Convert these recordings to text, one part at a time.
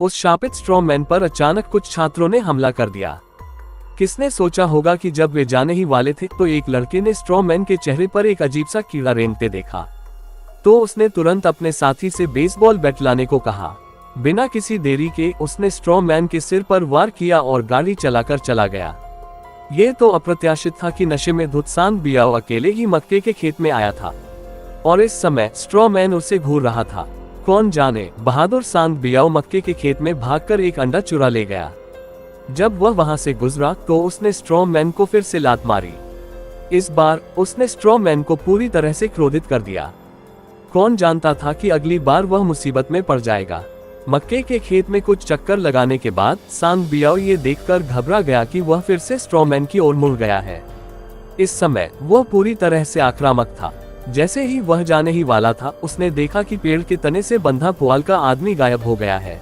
उस शापित स्ट्रॉमैन पर अचानक कुछ छात्रों ने हमला कर दिया। किसने सोचा होगा कि जब वे जाने ही वाले थे तो एक लड़के ने स्ट्रॉमैन के चेहरे पर एक अजीब सा कीड़ा रेंगते देखा। तो उसने तुरंत अपने साथी से बेसबॉल बैट लाने को कहा। बिना किसी देरी के उसने स्ट्रॉमैन के सिर पर वार किया और गाड़ी चलाकर चला गया। यह तो अप्रत्याशित था कि नशे में धुत सांग बियाओ अकेले ही मक्के के खेत में आया था और इस समय स्ट्रॉमैन उसे घूर रहा था। कौन जाने बहादुर सांग बियाओ मक्के के खेत में भागकर एक अंडा चुरा ले गया। जब वह वहां से गुजरा तो उसने स्ट्रॉमैन को फिर से लात मारी। इस बार उसने स्ट्रॉमैन को पूरी तरह से क्रोधित कर दिया। कौन जानता था कि अगली बार वह मुसीबत में पड़ जाएगा। मक्के के खेत में कुछ चक्कर लगाने के बाद सांग बियाओ ये देखकर घबरा गया कि वह फिर से स्ट्रॉमैन की ओर मुड़ गया है। इस समय वह पूरी तरह से आक्रामक था। जैसे ही वह जाने ही वाला था उसने देखा कि पेड़ के तने से बंधा पुआल का आदमी गायब हो गया है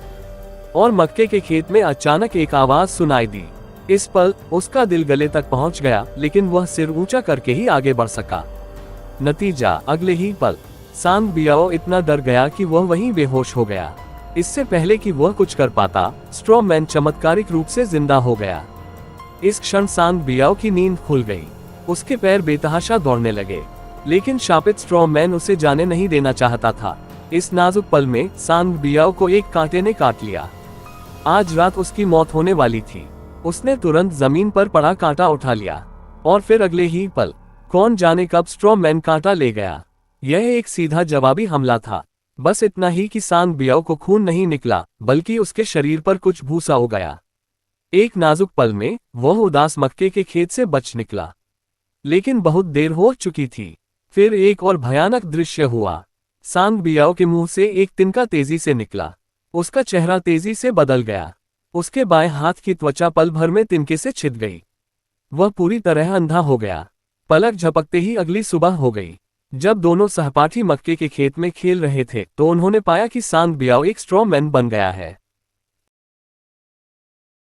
और मक्के के खेत में अचानक एक आवाज सुनाई दी। इस पल उसका दिल गले तक पहुंच गया, लेकिन वह सिर ऊंचा करके ही आगे बढ़ सका। नतीजा अगले ही पल सांग बियाओ इतना डर गया कि वह वहीं बेहोश हो गया। इससे पहले कि वह कुछ कर पाता, स्ट्रॉमैन चमत्कारिक रूप से जिंदा हो गया। इस क्षण सांग बियाओ की नींद खुल गई। उसके पैर बेतहाशा दौड़ने लगे, लेकिन शापित स्ट्रॉमैन उसे जाने नहीं देना चाहता था। इस नाजुक पल में सांग बियाओ को एक कांटे ने काट लिया। आज रात उसकी मौत होने वाली थी। उसने तुरंत जमीन पर पड़ा कांटा उठा लिया और फिर अगले ही पल कौन जाने कब स्ट्रॉमैन कांटा ले गया। यह एक सीधा जवाबी हमला था। बस इतना ही कि सांग बियाओ को खून नहीं निकला, बल्कि उसके शरीर पर कुछ भूसा हो गया। एक नाजुक पल में वह उदास मक्के के खेत से बच निकला, लेकिन बहुत देर हो चुकी थी। फिर एक और भयानक दृश्य हुआ। सांग बियाओ के मुंह से एक तिनका तेजी से निकला। उसका चेहरा तेजी से बदल गया। उसके बाएं हाथ की त्वचा पल भर में तिनके से छिद गई। वह पूरी तरह अंधा हो गया। पलक झपकते ही अगली सुबह हो गई। जब दोनों सहपाठी मक्के के खेत में खेल रहे थे तो उन्होंने पाया कि सांग बियाओ एक स्ट्रॉमैन बन गया है।